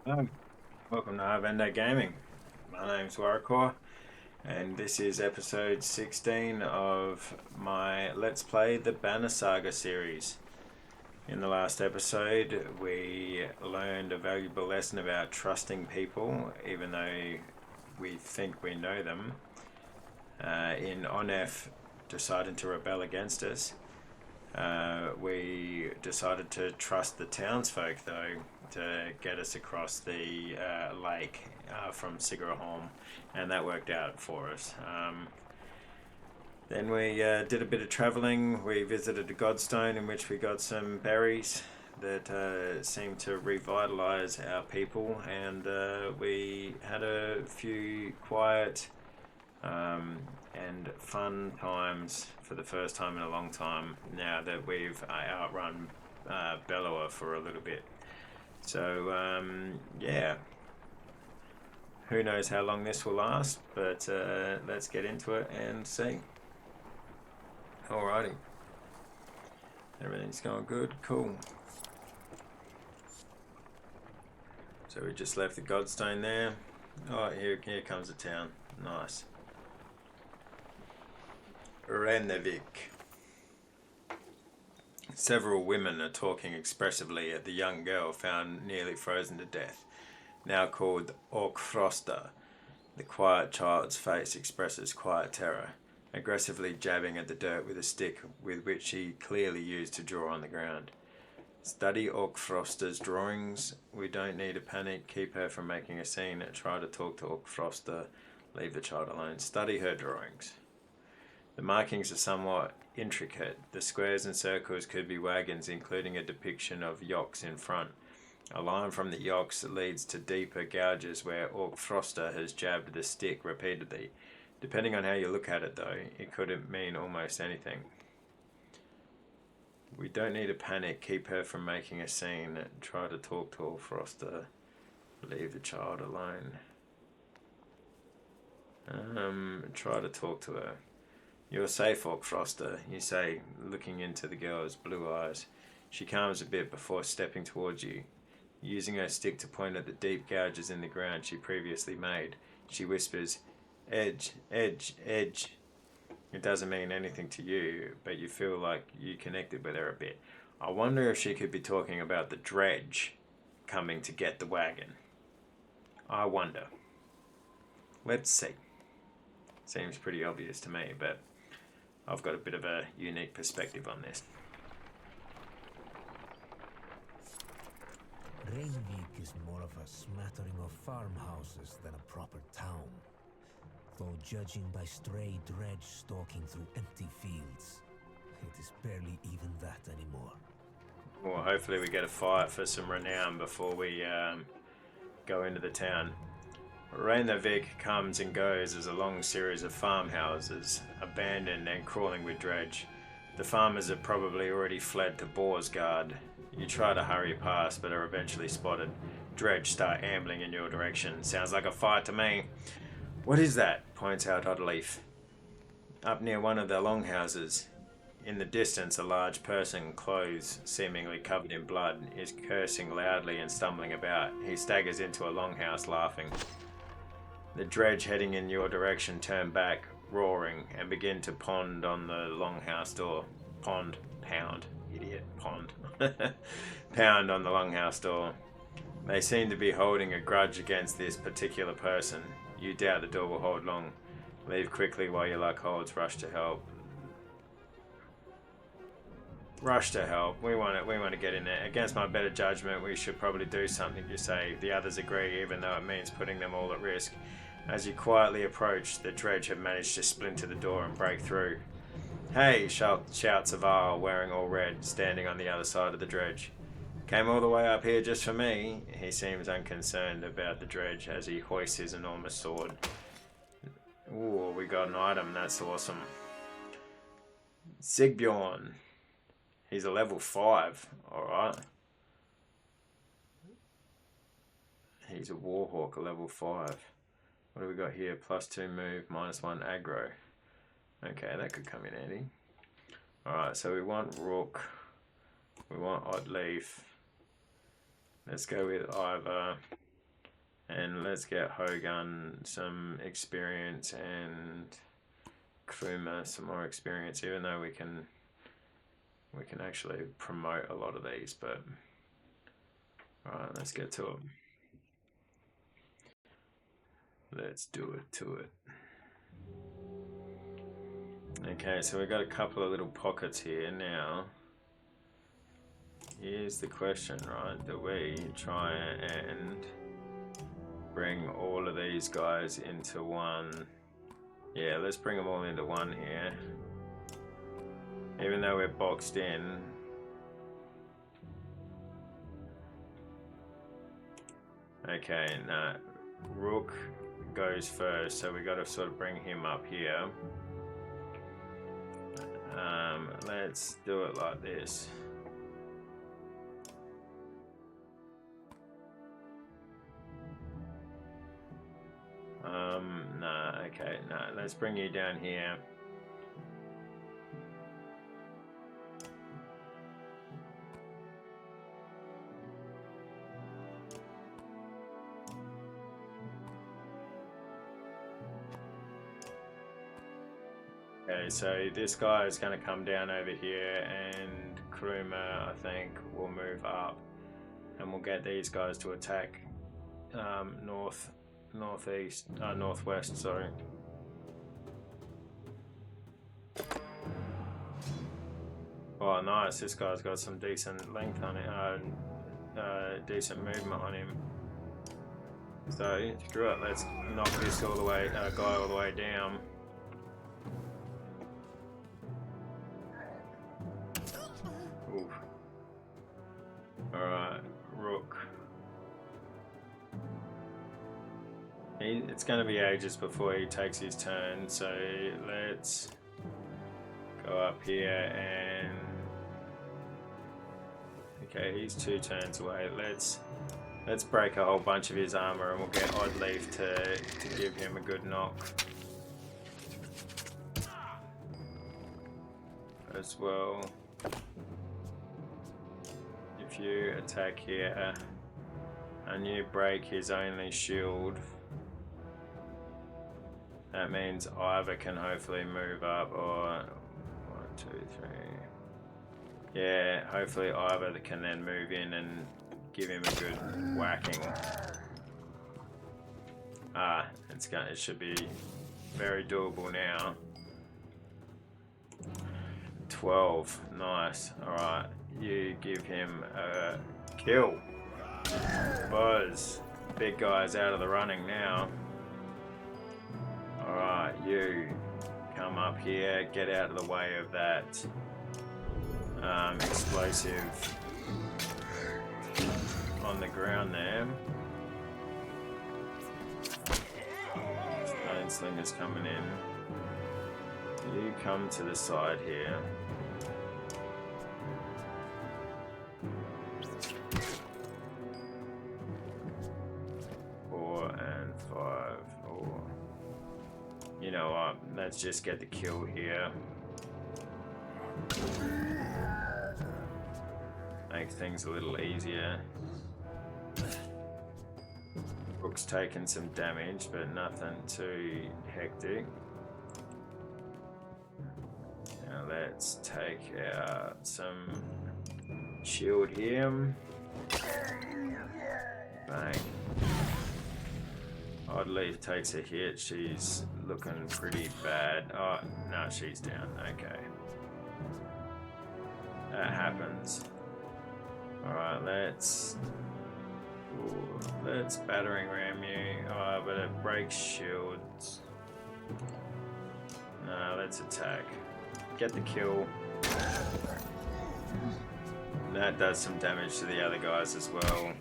Hello, welcome to Harvender Gaming. My name's Warrior, and this is episode 16 of my Let's Play the Banner Saga series. In the last episode, we learned a valuable lesson about trusting people, even though we think we know them. In Onef deciding to rebel against us, we decided to trust the townsfolk, though, to get us across the lake from Sigerholm, and that worked out for us. Then we did a bit of travelling. We visited a godstone in which we got some berries that seemed to revitalise our people, and we had a few quiet and fun times for the first time in a long time now that we've outrun Bellower for a little bit. So, yeah, who knows how long this will last, but let's get into it and see. Alrighty. Everything's going good. Cool. So we just left the Godstone there. Oh, here comes the town. Nice. Renevik. Several women are talking expressively at the young girl found nearly frozen to death, now called Orkfrosta. The quiet child's face expresses quiet terror, aggressively jabbing at the dirt with a stick with which she clearly used to draw on the ground. Study Orkfrosta's drawings. We don't need to panic. Keep her from making a scene. Try to talk to Orkfrosta. Leave the child alone. Study her drawings. The markings are somewhat intricate. The squares and circles could be wagons, including a depiction of yokes in front. A line from the yokes leads to deeper gouges where Orkfrosta has jabbed the stick repeatedly. Depending on how you look at it, though, it could mean almost anything. We don't need to panic. Keep her from making a scene. Try to talk to Orkfrosta. Leave the child alone. Try to talk to her. You're safe, Orkfrosta, you say, looking into the girl's blue eyes. She calms a bit before stepping towards you. Using her stick to point at the deep gouges in the ground she previously made, she whispers, "Edge, edge, edge." It doesn't mean anything to you, but you feel like you connected with her a bit. I wonder if she could be talking about the dredge coming to get the wagon. I wonder. Let's see. Seems pretty obvious to me, but I've got a bit of a unique perspective on this. Reykjavik is more of a smattering of farmhouses than a proper town. Though judging by stray dredge stalking through empty fields, it is barely even that anymore. Well, hopefully we get a fight for some renown before we go into the town. Reykjavik comes and goes as a long series of farmhouses, abandoned and crawling with dredge. The farmers have probably already fled to Beorsgard. You try to hurry past, but are eventually spotted. Dredge start ambling in your direction. Sounds like a fight to me. What is that? Points out Oddleaf. Up near one of the longhouses. In the distance, a large person, clothes seemingly covered in blood, is cursing loudly and stumbling about. He staggers into a longhouse, laughing. The dredge heading in your direction turn back, roaring, and begin to pound on the longhouse door. Pound, idiot, pound. Pound on the longhouse door. They seem to be holding a grudge against this particular person. You doubt the door will hold long. Leave quickly while your luck holds. Rush to help. Rush to help. We want to get in there. Against my better judgment, we should probably do something, you say. The others agree, even though it means putting them all at risk. As you quietly approach, the dredge have managed to splinter the door and break through. "Hey!" shouts a varl, wearing all red, standing on the other side of the dredge. "Came all the way up here just for me." He seems unconcerned about the dredge as he hoists his enormous sword. Ooh, we got an item. That's awesome. Sigbjorn. He's a level 5. Alright. He's a warhawk, a level 5. What do we got here? +2 move, -1 aggro. Okay, that could come in handy. Alright, so we want Rook. We want Oddleaf. Let's go with Ivor. And let's get Hogun some experience and Kruma some more experience, even though we can actually promote a lot of these, but alright, let's get to it. Let's do it to it. Okay, so we've got a couple of little pockets here now. Here's the question, right? Do we try and bring all of these guys into one? Yeah, let's bring them all into one here. Even though we're boxed in. Okay, nah. Rook goes first, so we got to sort of bring him up here. Let's do it like this. Nah, okay, nah, let's bring you down here. Okay, so this guy is going to come down over here, and Kruma, I think, will move up, and we'll get these guys to attack northwest, sorry. Oh, nice, this guy's got some decent length on it, decent movement on him. So, screw it, let's knock this guy all the way down. Oof. Alright, Rook. It's going to be ages before he takes his turn, so let's go up here and... Okay, he's 2 turns away. Let's break a whole bunch of his armor and we'll get Oddleaf to give him a good knock as well. If you attack here and you break his only shield, that means Ivor can hopefully move up, or 1, 2, 3. Yeah, hopefully Ivor can then move in and give him a good whacking. It should be very doable now. 12, nice. Alright, you give him a kill. Buzz. Big guy's out of the running now. Alright, you come up here, get out of the way of that explosive on the ground there. Stone Slinger's coming in. You come to the side here. You know what, let's just get the kill here. Make things a little easier. Rook's taken some damage, but nothing too hectic. Now let's take out some shield here. Bang. Oddleaf takes a hit, she's looking pretty bad. Oh, no, she's down, okay. That happens. Alright, let's battering ram you. Oh, but it breaks shields. No, let's attack. Get the kill. That does some damage to the other guys as well.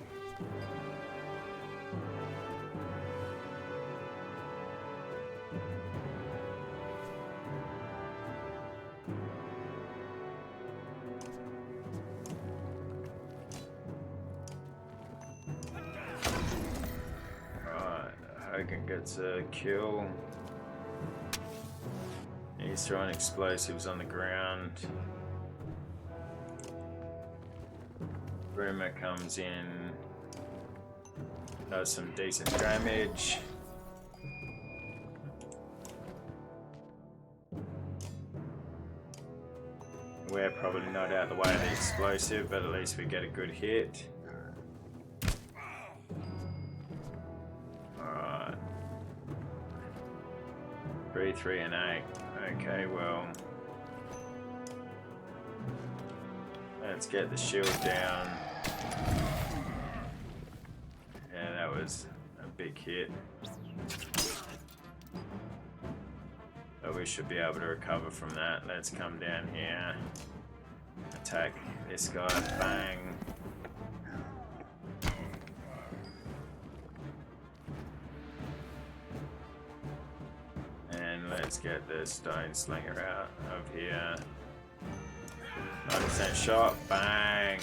Gets a kill. He's throwing explosives on the ground. Rumor comes in. Does some decent damage. We're probably not out of the way of the explosive, but at least we get a good hit. Alright. 3, 3, and 8. Okay, well. Let's get the shield down. Yeah, that was a big hit. But we should be able to recover from that. Let's come down here. Attack this guy. Bang. And let's get the stone slinger out of here. 90% shot. Bang.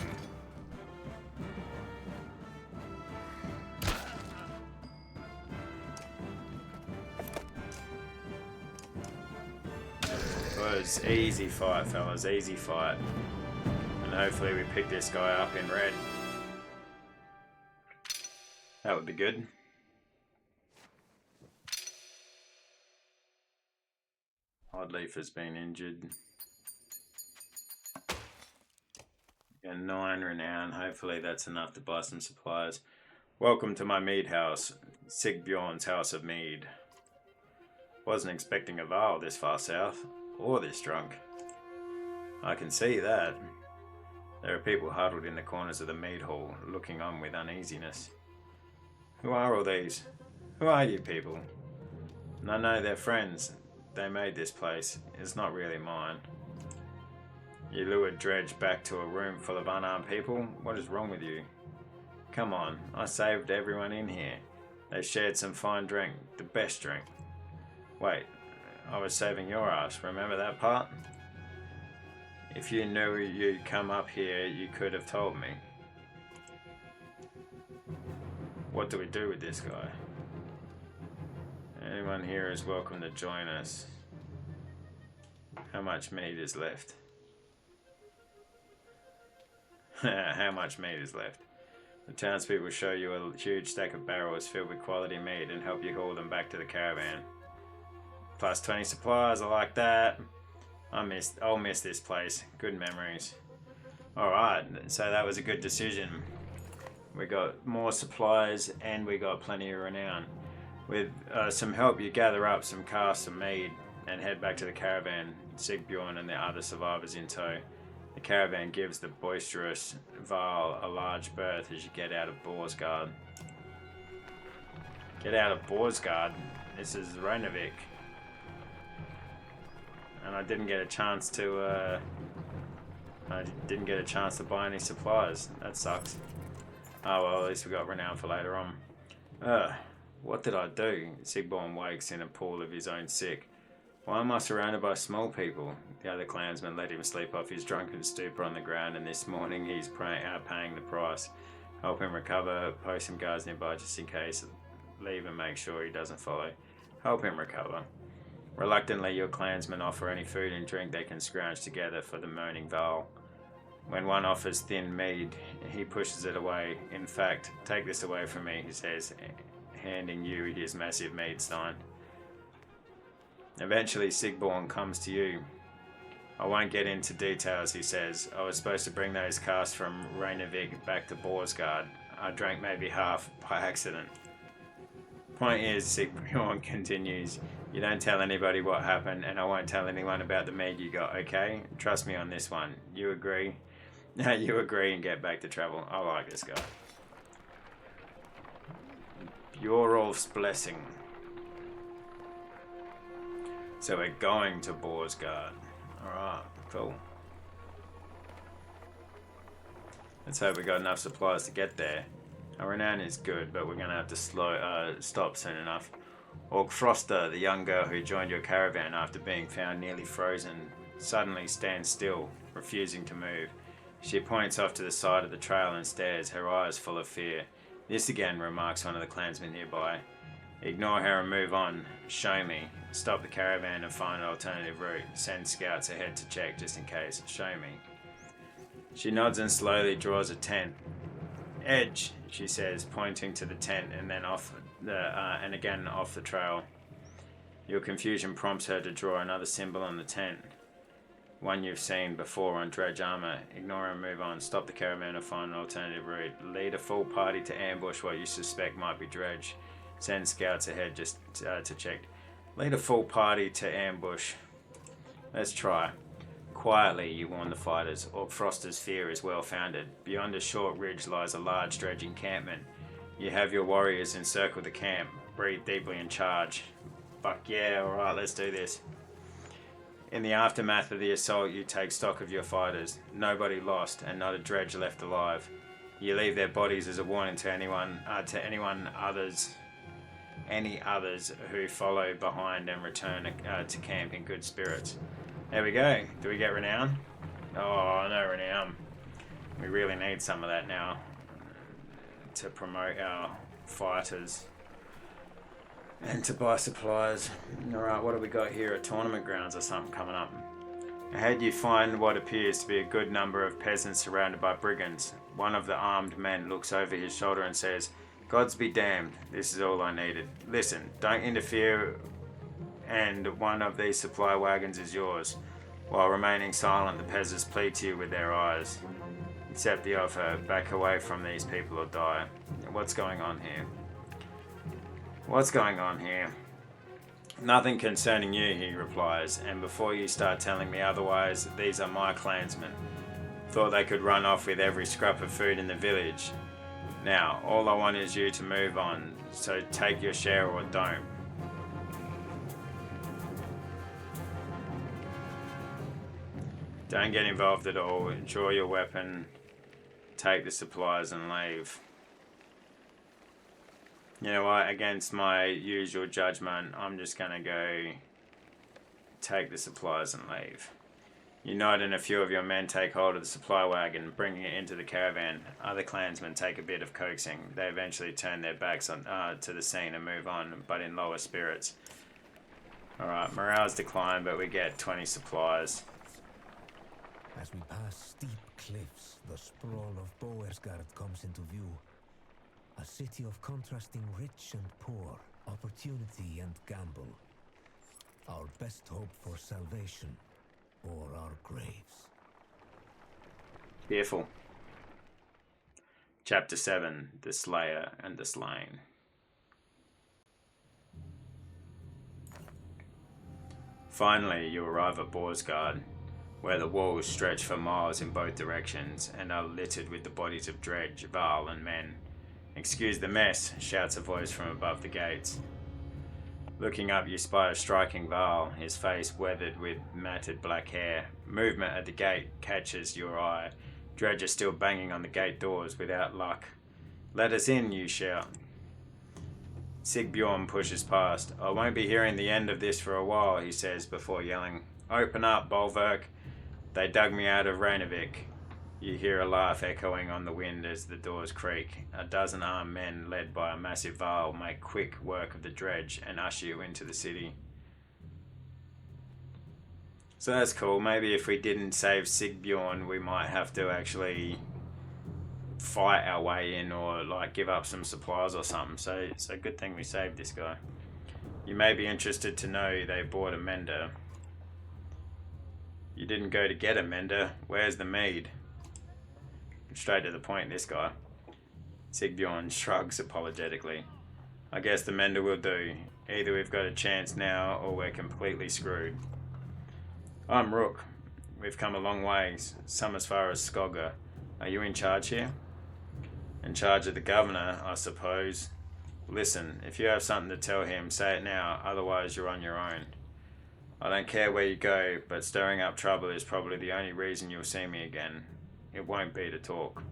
It was easy fight, fellas. Easy fight. And hopefully we pick this guy up in red. That would be good. Oddleaf has been injured. And 9 renown. Hopefully that's enough to buy some supplies. Welcome to my mead house. Sigbjorn's House of Mead. Wasn't expecting a varl this far south. Or this drunk. I can see that. There are people huddled in the corners of the mead hall, looking on with uneasiness. Who are all these? Who are you people? I know they're friends. They made this place. It's not really mine. You lured Dredge back to a room full of unarmed people? What is wrong with you? Come on, I saved everyone in here. They shared some fine drink, the best drink. Wait, I was saving your ass, remember that part? If you knew you'd come up here, you could have told me. What do we do with this guy? Anyone here is welcome to join us. How much meat is left? How much meat is left? The townspeople will show you a huge stack of barrels filled with quality meat and help you haul them back to the caravan. Plus 20 supplies, I like that. I'll miss this place. Good memories. Alright, so that was a good decision. We got more supplies and we got plenty of renown. With some help, you gather up some casks of mead and head back to the caravan, Sigbjorn and the other survivors in tow. The caravan gives the boisterous varl a large berth as you get out of Beorsgard. Get out of Beorsgard? This is Reynavik. And I didn't get a chance to buy any supplies. That sucks. Oh well, at least we got renown for later on. What did I do? Sigbjorn wakes in a pool of his own sick. Why am I surrounded by small people? The other clansmen let him sleep off his drunken stupor on the ground, and this morning he's paying the price. Help him recover, post some guards nearby just in case. Leave and make sure he doesn't follow. Help him recover. Reluctantly, your clansmen offer any food and drink they can scrounge together for the moaning varl. When one offers thin mead, he pushes it away. In fact, take this away from me, he says, handing you his massive mead stein. Eventually, Sigbjorn comes to you. I won't get into details, he says. I was supposed to bring those casks from Reynavik back to Beorsgard. I drank maybe half by accident. Point is, Sigbjorn continues, you don't tell anybody what happened, and I won't tell anyone about the mead you got, okay? Trust me on this one. You agree? You agree and get back to travel. I like this guy. Bjorolf's blessing. So we're going to Beorsgard. Alright, cool. Let's hope we got enough supplies to get there. Our renown is good, but we're going to have to stop soon enough. Orc Froster, the young girl who joined your caravan after being found nearly frozen, suddenly stands still, refusing to move. She points off to the side of the trail and stares, her eyes full of fear. This again, remarks one of the clansmen nearby. Ignore her and move on. Show me. Stop the caravan and find an alternative route. Send scouts ahead to check just in case. Show me. She nods and slowly draws a tent. Edge, she says, pointing to the tent and then again off the trail. Your confusion prompts her to draw another symbol on the tent. One you've seen before on dredge armor. Ignore and move on. Stop the caravan or find an alternative route. Lead a full party to ambush what you suspect might be dredge. Send scouts ahead just to check. Lead a full party to ambush. Let's try. Quietly, you warn the fighters. Orc Froster's fear is well founded. Beyond a short ridge lies a large dredge encampment. You have your warriors encircle the camp. Breathe deeply and charge. Fuck yeah, alright, let's do this. In the aftermath of the assault, you take stock of your fighters. Nobody lost, and not a dredge left alive. You leave their bodies as a warning to any others who follow behind and return to camp in good spirits. There we go. Do we get renown? Oh, no renown. We really need some of that now to promote our fighters and to buy supplies. Alright, what have we got here? At tournament grounds or something coming up. Ahead you find what appears to be a good number of peasants surrounded by brigands. One of the armed men looks over his shoulder and says, "Gods be damned, this is all I needed. Listen, don't interfere, and one of these supply wagons is yours." While remaining silent, the peasants plead to you with their eyes. Accept the offer, back away from these people or die. What's going on here? What's going on here? Nothing concerning you, he replies, and before you start telling me otherwise, these are my clansmen. Thought they could run off with every scrap of food in the village. Now, all I want is you to move on, so take your share or don't. Don't get involved at all, draw your weapon, take the supplies and leave. You know what, against my usual judgment, I'm just going to go take the supplies and leave. You nod and a few of your men take hold of the supply wagon, bringing it into the caravan. Other clansmen take a bit of coaxing. They eventually turn their backs to the scene and move on, but in lower spirits. Alright, morale's declined, but we get 20 supplies. As we pass steep cliffs, the sprawl of Beorsgard comes into view. A city of contrasting rich and poor, opportunity and gamble. Our best hope for salvation, or our graves. Fearful. Chapter 7, The Slayer and the Slain. Finally, you arrive at Beorsgard, where the walls stretch for miles in both directions and are littered with the bodies of dredge, varl, and men. "Excuse the mess," shouts a voice from above the gates. Looking up, you spy a striking varl, his face weathered with matted black hair. Movement at the gate catches your eye. Dredge are still banging on the gate doors without luck. "Let us in," you shout. Sigbjorn pushes past. "I won't be hearing the end of this for a while," he says before yelling, "Open up, Bolverk. They dug me out of Rainavik." You hear a laugh echoing on the wind as the doors creak. A dozen armed men led by a massive varl make quick work of the dredge and usher you into the city. So that's cool. Maybe if we didn't save Sigbjorn, we might have to actually fight our way in or like give up some supplies or something. So it's a good thing we saved this guy. You may be interested to know they bought a mender. "You didn't go to get a mender. Where's the mead?" Straight to the point, this guy. Sigbjorn shrugs apologetically. "I guess the mender will do. Either we've got a chance now or we're completely screwed." "I'm Rook. We've come a long ways, some as far as Skogger. Are you in charge here?" "In charge of the governor, I suppose. Listen, if you have something to tell him, say it now, otherwise you're on your own. I don't care where you go, but stirring up trouble is probably the only reason you'll see me again. It won't be to talk."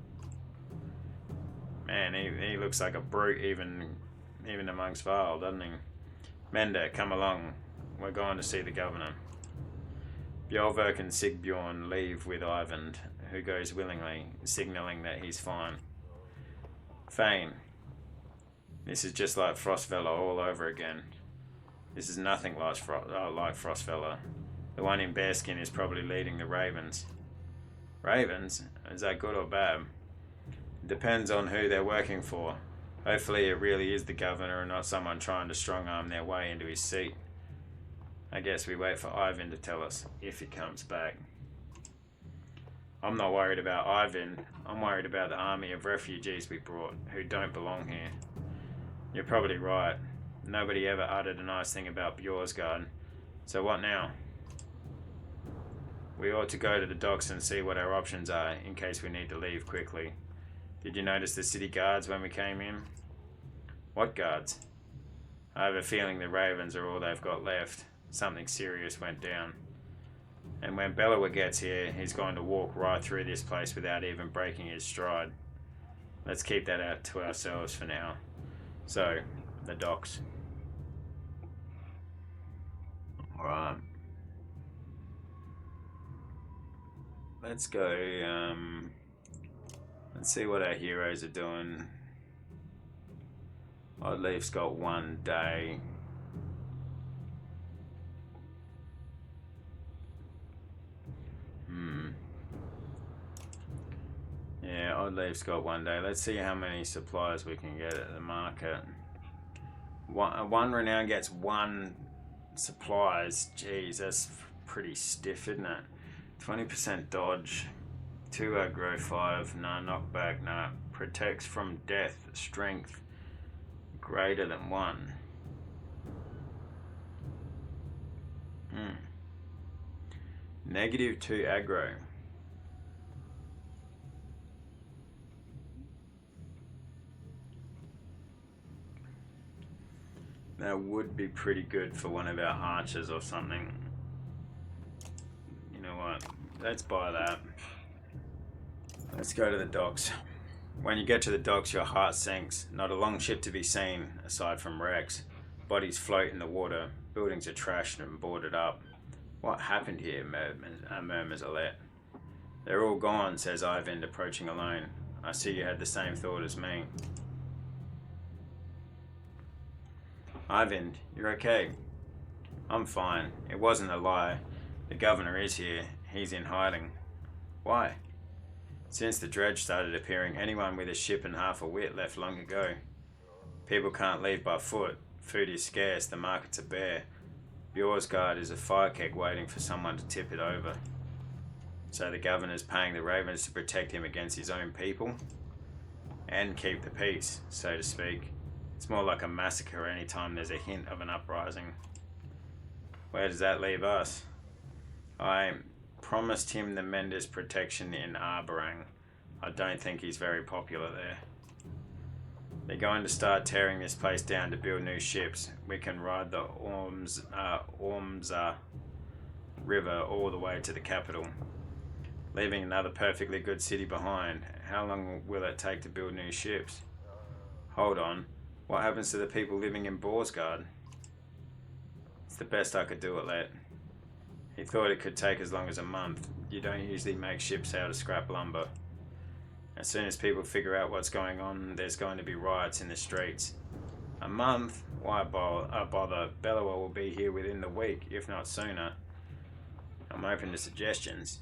Man, he looks like a brute even amongst varl, doesn't he? "Mender, come along. We're going to see the governor." Bjorverk and Sigbjorn leave with Ivan, who goes willingly, signalling that he's fine. Fane. This is just like Frostfella all over again. This is nothing like Frostfella. The one in bearskin is probably leading the ravens. Ravens? Is that good or bad? Depends on who they're working for. Hopefully it really is the governor and not someone trying to strong-arm their way into his seat. I guess we wait for Ivan to tell us, if he comes back. I'm not worried about Ivan. I'm worried about the army of refugees we brought, who don't belong here. You're probably right. Nobody ever uttered a nice thing about Beorsgard. So what now? We ought to go to the docks and see what our options are, in case we need to leave quickly. Did you notice the city guards when we came in? What guards? I have a feeling the ravens are all they've got left. Something serious went down. And when Bellower gets here, he's going to walk right through this place without even breaking his stride. Let's keep that out to ourselves for now. So, the docks. Alright. Let's go, let's see what our heroes are doing. Oddleif's got 1 day. Yeah, Oddleif's got 1 day. Let's see how many supplies we can get at the market. One renown gets 1 supplies. Jeez, that's pretty stiff, isn't it? 20% dodge, 2 aggro, 5, no knockback, no. Protects from death, strength greater than 1. -2 aggro. That would be pretty good for one of our archers or something. You know what? Let's buy that. Let's go to the docks. When you get to the docks, your heart sinks. Not a long ship to be seen, aside from wrecks. Bodies float in the water. Buildings are trashed and boarded up. What happened here, murmurs Alette. They're all gone, says Ivan, approaching alone. I see you had the same thought as me. Ivan, you're okay. I'm fine. It wasn't a lie. The governor is here. He's in hiding. Why? Since the dredge started appearing, anyone with a ship and half a wit left long ago. People can't leave by foot. Food is scarce. The markets are bare. Beorsgard is a fire keg waiting for someone to tip it over. So the governor's paying the ravens to protect him against his own people? And keep the peace, so to speak. It's more like a massacre any time there's a hint of an uprising. Where does that leave us? I promised him the Mender's protection in Arborang. I don't think he's very popular there. They're going to start tearing this place down to build new ships. We can ride the Ormza River all the way to the capital, leaving another perfectly good city behind. How long will it take to build new ships? Hold on. What happens to the people living in Beorsgard? It's the best I could do, Alette. He thought it could take as long as a month. You don't usually make ships out of scrap lumber. As soon as people figure out what's going on, there's going to be riots in the streets. A month? Why bother? Bellower will be here within the week, if not sooner. I'm open to suggestions.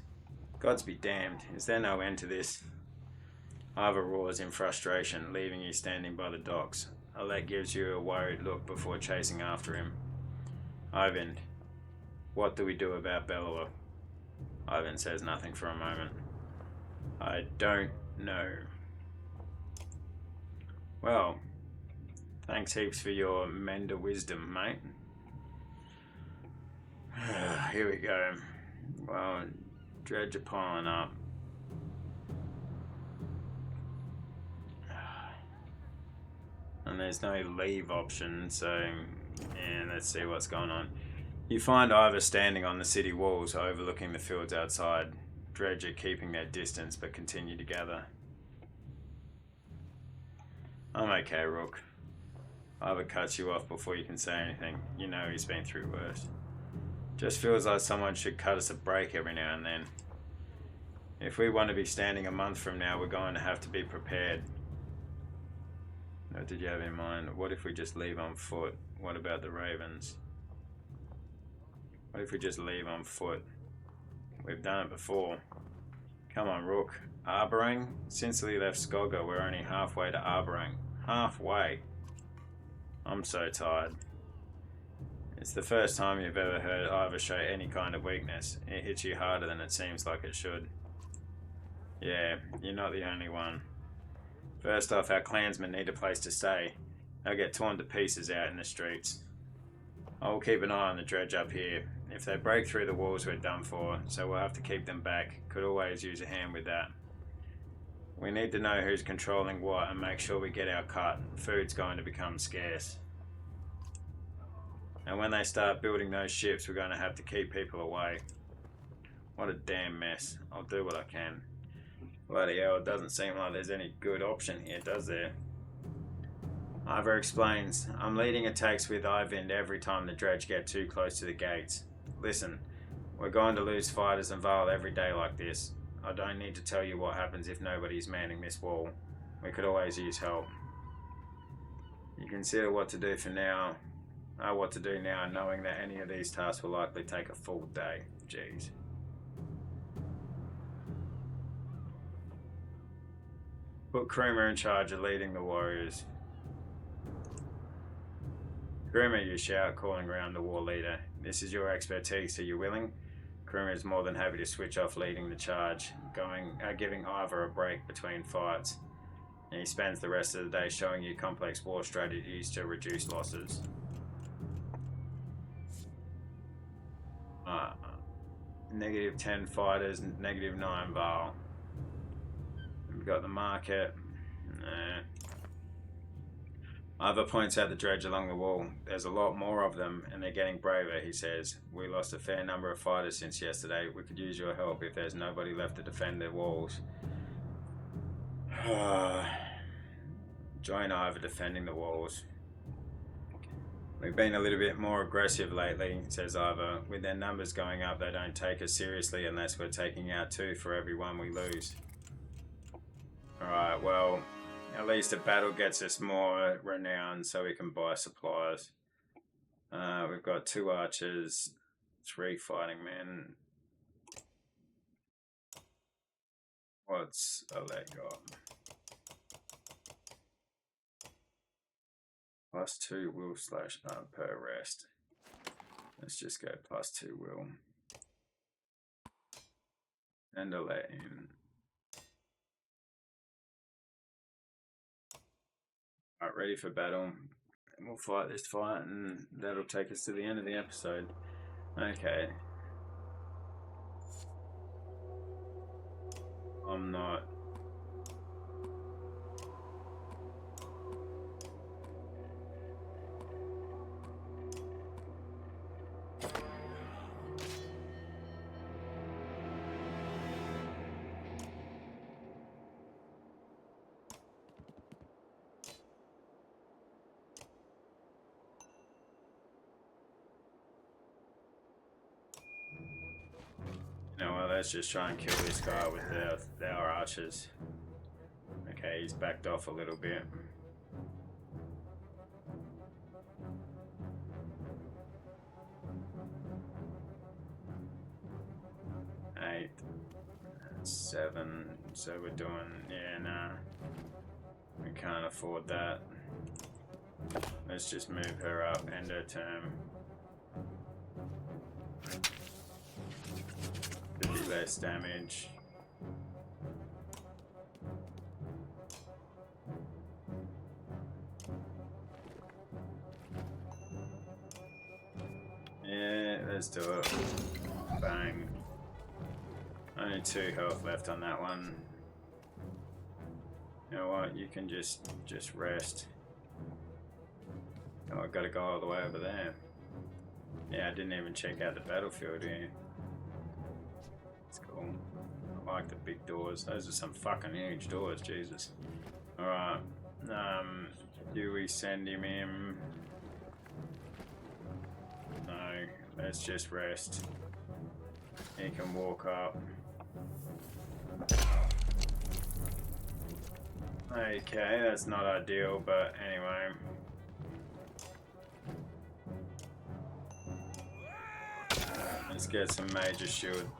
Gods be damned. Is there no end to this? Ivor roars in frustration, leaving you standing by the docks. Alette gives you a worried look before chasing after him. Ivan, what do we do about Bellower? Ivan says nothing for a moment. I don't know. Well, thanks heaps for your Mender wisdom, mate. Here we go. Well, dredge are piling up. And there's no leave option, so yeah, let's see what's going on. You find Ivor standing on the city walls overlooking the fields outside. Dredge are keeping their distance but continue to gather. I'm okay, Rook. Ivor cuts you off before you can say anything. You know he's been through worse. Just feels like someone should cut us a break every now and then. If we want to be standing a month from now, we're going to have to be prepared. What did you have in mind? What if we just leave on foot? What about the ravens? What if we just leave on foot? We've done it before. Come on, Rook. Arboring? Since we left Skogga, we're only halfway to Arboring. Halfway. I'm so tired. It's the first time you've ever heard Ivor show any kind of weakness. It hits you harder than it seems like it should. Yeah, you're not the only one. First off, our clansmen need a place to stay. They'll get torn to pieces out in the streets. I will keep an eye on the dredge up here. If they break through the walls, we're done for, so we'll have to keep them back. Could always use a hand with that. We need to know who's controlling what and make sure we get our cut. Food's going to become scarce. And when they start building those ships, we're going to have to keep people away. What a damn mess. I'll do what I can. Bloody hell, it doesn't seem like there's any good option here, does there? Ivor explains, I'm leading attacks with Eyvind every time the dredge get too close to the gates. Listen, we're going to lose fighters and Varl every day like this. I don't need to tell you what happens if nobody's manning this wall. We could always use help. You consider what to do for now. What to do now, knowing that any of these tasks will likely take a full day. Jeez. Put Krumer in charge of leading the warriors. Krumer, you shout, calling around the war leader. This is your expertise, are you willing? Krumer is more than happy to switch off leading the charge, giving Ivor a break between fights. And he spends the rest of the day showing you complex war strategies to reduce losses. -10 fighters, -9 Varl. We've got the market. Ivor points out the dredge along the wall. There's a lot more of them, and they're getting braver, he says. We lost a fair number of fighters since yesterday. We could use your help if there's nobody left to defend their walls. Join Ivor defending the walls. We've been a little bit more aggressive lately, says Ivor. With their numbers going up, they don't take us seriously unless we're taking out 2 for every 1 we lose. Alright, well, at least a battle gets us more renown so we can buy supplies. We've got 2 archers, 3 fighting men. What's a leg got? +2 will / per rest. Let's just go +2 will. And a let in. Alright, ready for battle. And we'll fight this fight and that'll take us to the end of the episode. Okay. I'm not... well, let's just try and kill this guy with our archers. Okay, he's backed off a little bit. Eight, 7. So we're doing, we can't afford that. Let's just move her up, end her term. Less damage. Yeah, let's do it. Bang. Only 2 health left on that one. You know what? You can just rest. Oh, I've got to go all the way over there. Yeah, I didn't even check out the battlefield here. It's cool. I like the big doors. Those are some fucking huge doors, Jesus. Alright. Do we send him in? No. Let's just rest. He can walk up. Okay, that's not ideal, but anyway. Let's get some major shield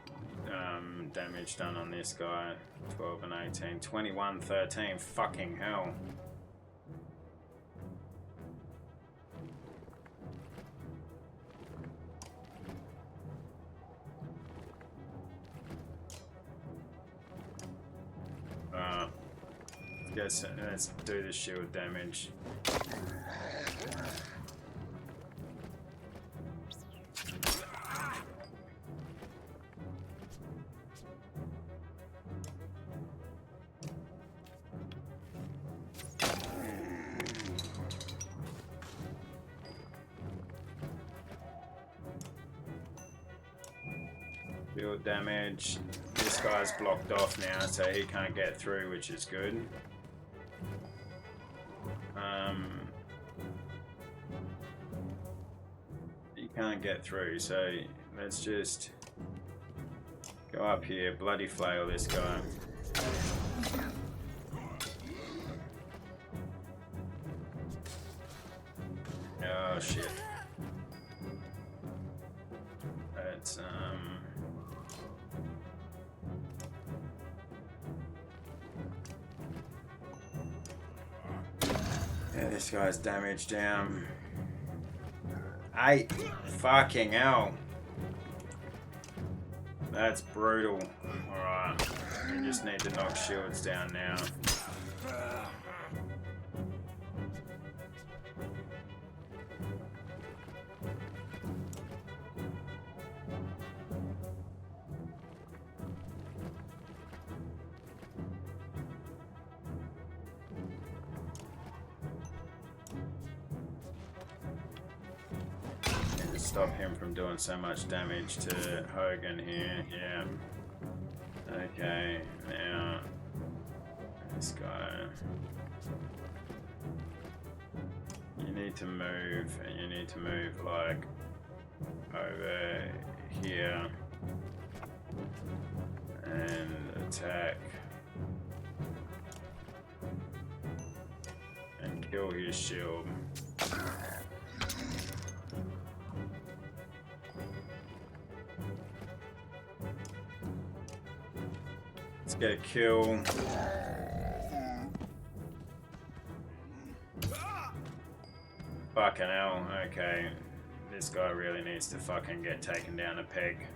damage done on this guy. 12 and 18. 21, 13. Fucking hell. Let's do the shield damage. Build damage. This guy's blocked off now, so he can't get through, which is good. He can't get through, so let's just go up here, bloody flail this guy. Oh shit. That's yeah, this guy's damage down. 8. Fucking hell. That's brutal. Alright. We just need to knock shields down now. Stop him from doing so much damage to Hogan here. Yeah. Okay, now this guy. You need to move, and you need to move like over here and attack and kill his shield. Get a kill. Fucking hell, okay. This guy really needs to fucking get taken down a peg.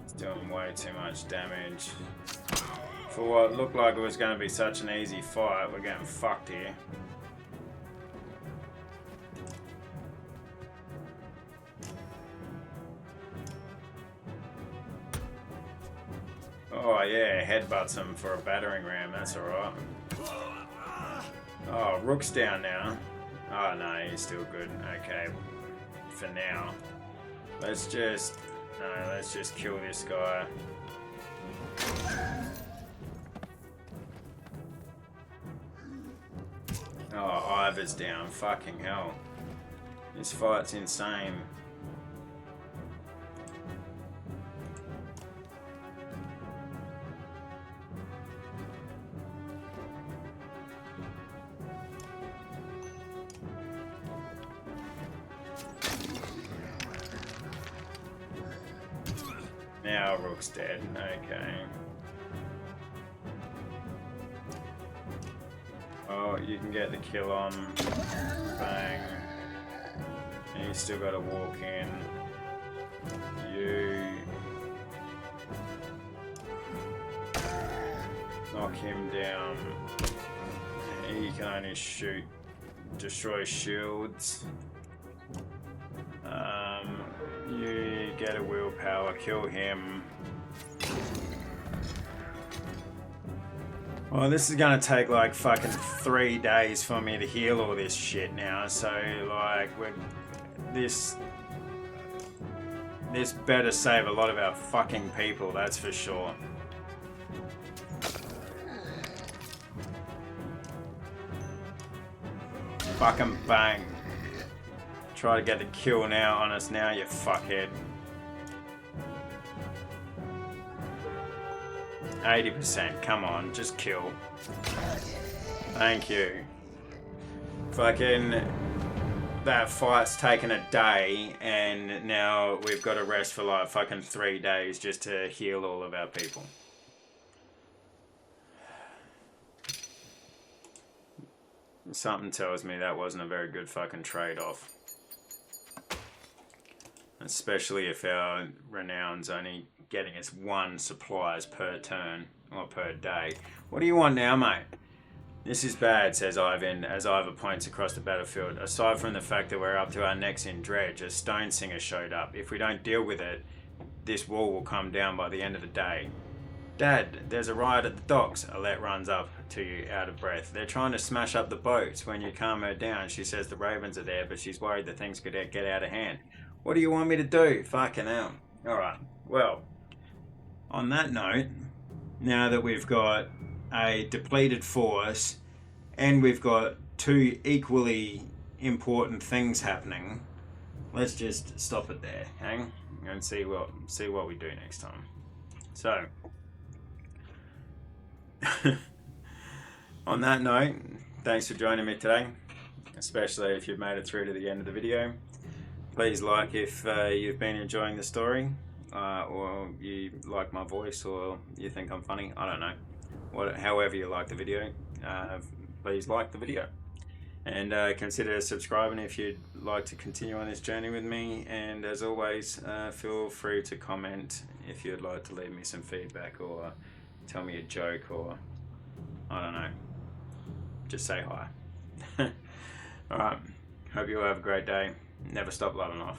He's doing way too much damage. For what looked like it was going to be such an easy fight, we're getting fucked here. Oh yeah, headbutts him for a battering ram, that's alright. Oh, Rook's down now. Oh no, he's still good. Okay, for now. Let's just kill this guy. Oh, Ivor's down, fucking hell. This fight's insane. Now Rook's dead, okay. Oh, you can get the kill on. Bang. And you still gotta walk in. You knock him down. He can only shoot, destroy shields. You get a willpower, kill him. Well, this is gonna take like fucking 3 days for me to heal all this shit now, so like this better save a lot of our fucking people, that's for sure. Fucking bang. Try to get the kill now on us now, you fuckhead. 80%, come on, just kill. Thank you. Fucking that fight's taken a day, and now we've got to rest for like fucking 3 days just to heal all of our people. Something tells me that wasn't a very good fucking trade-off. Especially if our renown's only getting us 1 supplies per turn, or per day. What do you want now, mate? This is bad, says Ivan, as Ivor points across the battlefield. Aside from the fact that we're up to our necks in dredge, a stone singer showed up. If we don't deal with it, this wall will come down by the end of the day. Dad, there's a riot at the docks. Alette runs up to you, out of breath. They're trying to smash up the boats. When you calm her down, she says the ravens are there, but she's worried that things could get out of hand. What do you want me to do? Fucking hell. Alright, well, on that note, now that we've got a depleted force and we've got 2 equally important things happening, let's just stop it there, hang, and see what we do next time. So, on that note, thanks for joining me today, especially if you've made it through to the end of the video. Please like if you've been enjoying the story, or you like my voice, or you think I'm funny. I don't know. However you like the video, please like the video. And consider subscribing if you'd like to continue on this journey with me. And as always, feel free to comment if you'd like to leave me some feedback, or tell me a joke, or I don't know. Just say hi. Alright, hope you all have a great day. Never stop loving life.